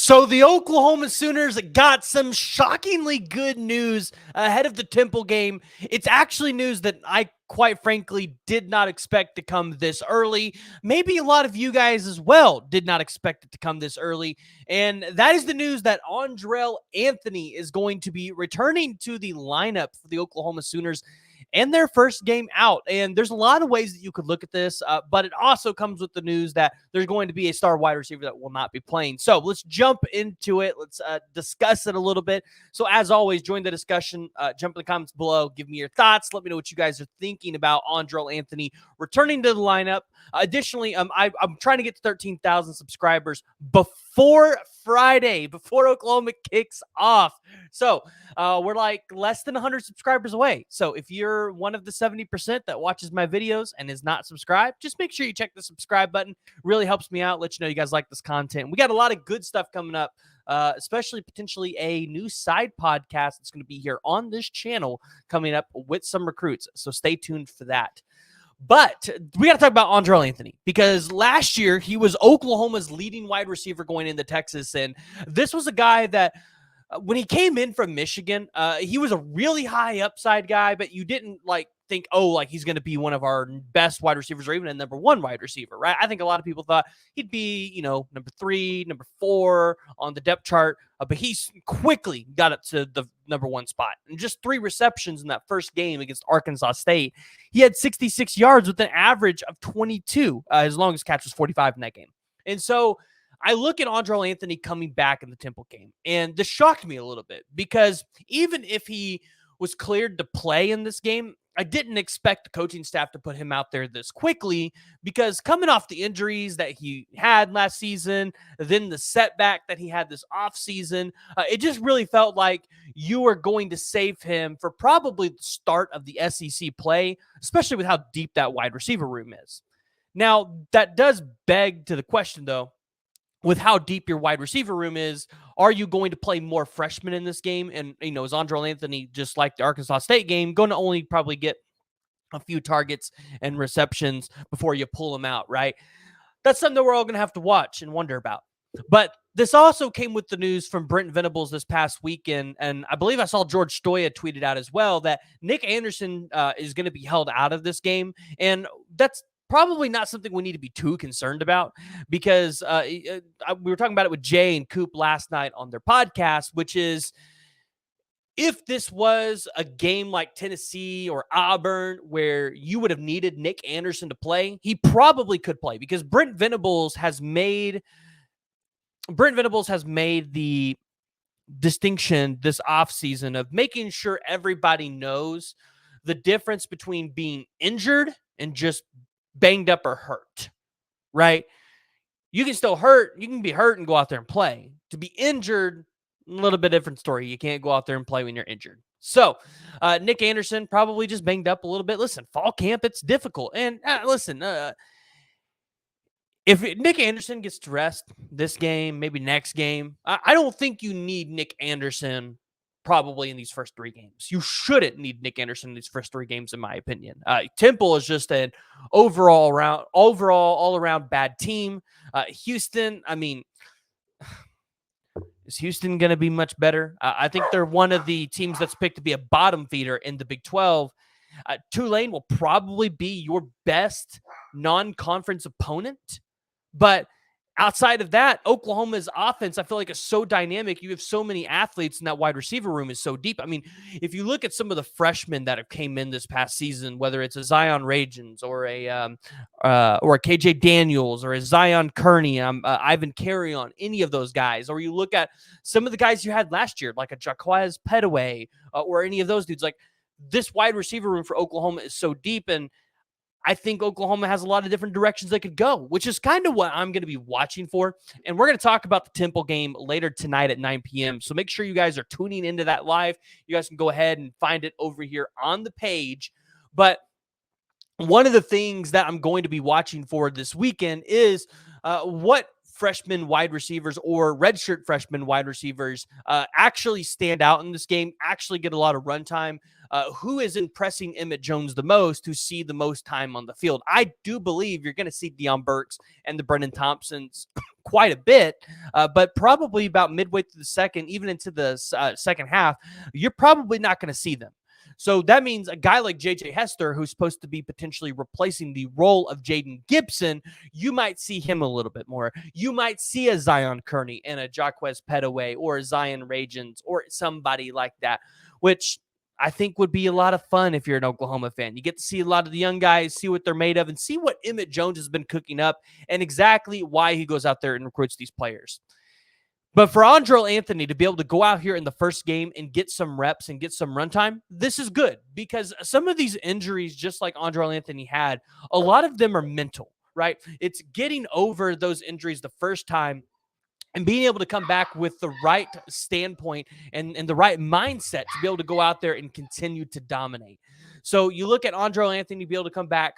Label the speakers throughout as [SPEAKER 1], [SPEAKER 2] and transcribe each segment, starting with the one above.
[SPEAKER 1] So the Oklahoma Sooners got some shockingly good news ahead of the Temple game. It's actually news that I quite frankly did not expect to come this early. Maybe a lot of you guys as well did not expect it to come this early. And that is the news that Andrel Anthony is going to be returning to the lineup for the Oklahoma Sooners and their first game out. And there's a lot of ways that you could look at this, but it also comes with the news that there's going to be a star wide receiver that will not be playing. So let's jump into it. Let's discuss it a little bit. So as always, join the discussion. Jump in the comments below. Give me your thoughts. Let me know what you guys are thinking about Andrel Anthony returning to the lineup. Additionally, I'm trying to get to 13,000 subscribers before Friday, before Oklahoma kicks off. So we're like less than 100 subscribers away. So if you're one of the 70% that watches my videos and is not subscribed, just make sure you check the subscribe button. Really helps me out. Let you know you guys like this content. We got a lot of good stuff coming up, especially potentially a new side podcast that's going to be here on this channel coming up with some recruits. So stay tuned for that. But we got to talk about Andrel Anthony because last year he was Oklahoma's leading wide receiver going into Texas. And this was a guy that when he came in from Michigan, he was a really high upside guy, but you didn't think, oh, like he's going to be one of our best wide receivers or even a number one wide receiver, right? I think a lot of people thought he'd be, number 3, number 4 on the depth chart, but he's quickly got up to the number 1 spot. And just 3 receptions in that first game against Arkansas State. He had 66 yards with an average of 22. His longest catch was 45 in that game. And so I look at Andrel Anthony coming back in the Temple game, and this shocked me a little bit because even if he was cleared to play in this game, I didn't expect the coaching staff to put him out there this quickly because coming off the injuries that he had last season, then the setback that he had this offseason, it just really felt like you were going to save him for probably the start of the SEC play, especially with how deep that wide receiver room is. Now, that does beg to the question, though, with how deep your wide receiver room is, are you going to play more freshmen in this game? And, is Andrel Anthony, just like the Arkansas State game, going to only probably get a few targets and receptions before you pull him out, right? That's something that we're all going to have to watch and wonder about. But this also came with the news from Brent Venables this past weekend, and I believe I saw George Stoya tweeted out as well that Nic Anderson is going to be held out of this game, and that's probably not something we need to be too concerned about because we were talking about it with Jay and Coop last night on their podcast, which is if this was a game like Tennessee or Auburn where you would have needed Nic Anderson to play, he probably could play because Brent Venables has made the distinction this offseason of making sure everybody knows the difference between being injured and just banged up or hurt, right? You can still hurt. You can be hurt and go out there and play. To be injured, a little bit different story. You can't go out there and play when you're injured. So Nic Anderson probably just banged up a little bit. Listen, fall camp, it's difficult. And if Nic Anderson gets to rest this game, maybe next game, I don't think you need Nic Anderson probably in these first 3 games. You shouldn't need Nic Anderson in these first 3 games, in my opinion. Temple is just an overall all-around bad team. Houston, is Houston going to be much better? I think they're one of the teams that's picked to be a bottom feeder in the Big 12. Tulane will probably be your best non-conference opponent, but outside of that, Oklahoma's offense, I feel like, is so dynamic. You have so many athletes, and that wide receiver room is so deep. I mean, if you look at some of the freshmen that have came in this past season, whether it's a Zion Ragens or a KJ Daniels or a Zion Kearney, Ivan Carrion, any of those guys, or you look at some of the guys you had last year, like a Jaquez Petaway or any of those dudes, like this wide receiver room for Oklahoma is so deep, and I think Oklahoma has a lot of different directions they could go, which is kind of what I'm going to be watching for. And we're going to talk about the Temple game later tonight at 9 p.m. So make sure you guys are tuning into that live. You guys can go ahead and find it over here on the page. But one of the things that I'm going to be watching for this weekend is what freshman wide receivers or redshirt freshman wide receivers actually stand out in this game, actually get a lot of run time. who is impressing Emmett Jones the most to see the most time on the field. I do believe you're going to see Deion Burks and the Brendan Thompsons quite a bit, but probably about midway through the second, even into the second half, you're probably not going to see them. So that means a guy like J.J. Hester, who's supposed to be potentially replacing the role of Jaden Gibson, you might see him a little bit more. You might see a Zion Kearney and a Jaquez Petaway or a Zion Ragens or somebody like that, which I think would be a lot of fun if you're an Oklahoma fan. You get to see a lot of the young guys, see what they're made of, and see what Emmett Jones has been cooking up and exactly why he goes out there and recruits these players. But for Andrel Anthony to be able to go out here in the first game and get some reps and get some runtime, this is good because some of these injuries, just like Andrel Anthony had, a lot of them are mental, right? It's getting over those injuries the first time and being able to come back with the right standpoint and the right mindset to be able to go out there and continue to dominate. So you look at Andrel Anthony be able to come back.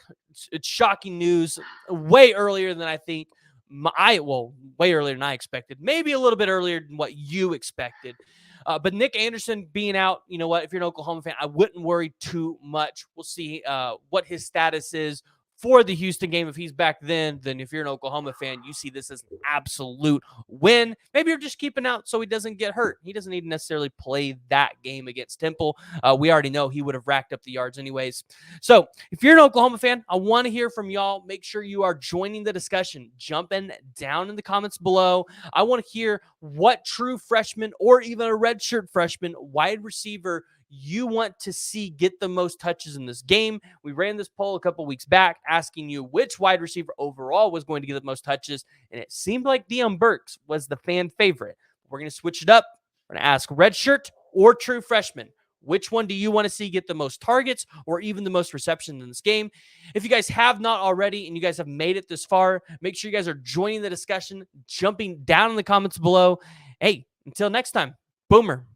[SPEAKER 1] It's shocking news way earlier than I think. Way earlier than I expected. Maybe a little bit earlier than what you expected. But Nic Anderson being out, you know what? If you're an Oklahoma fan, I wouldn't worry too much. We'll see what his status is for the Houston game. If he's back then if you're an Oklahoma fan, you see this as an absolute win. Maybe you're just keeping out so he doesn't get hurt. He doesn't need to necessarily play that game against Temple. We already know he would have racked up the yards anyways. So if you're an Oklahoma fan, I want to hear from y'all. Make sure you are joining the discussion, jumping down in the comments below. I want to hear what true freshman or even a redshirt freshman wide receiver you want to see get the most touches in this game. We ran this poll a couple weeks back asking you which wide receiver overall was going to get the most touches, and it seemed like Deion Burks was the fan favorite. We're going to switch it up. We're going to ask redshirt or true freshman. Which one do you want to see get the most targets or even the most reception in this game? If you guys have not already and you guys have made it this far, make sure you guys are joining the discussion, jumping down in the comments below. Hey, until next time, Boomer.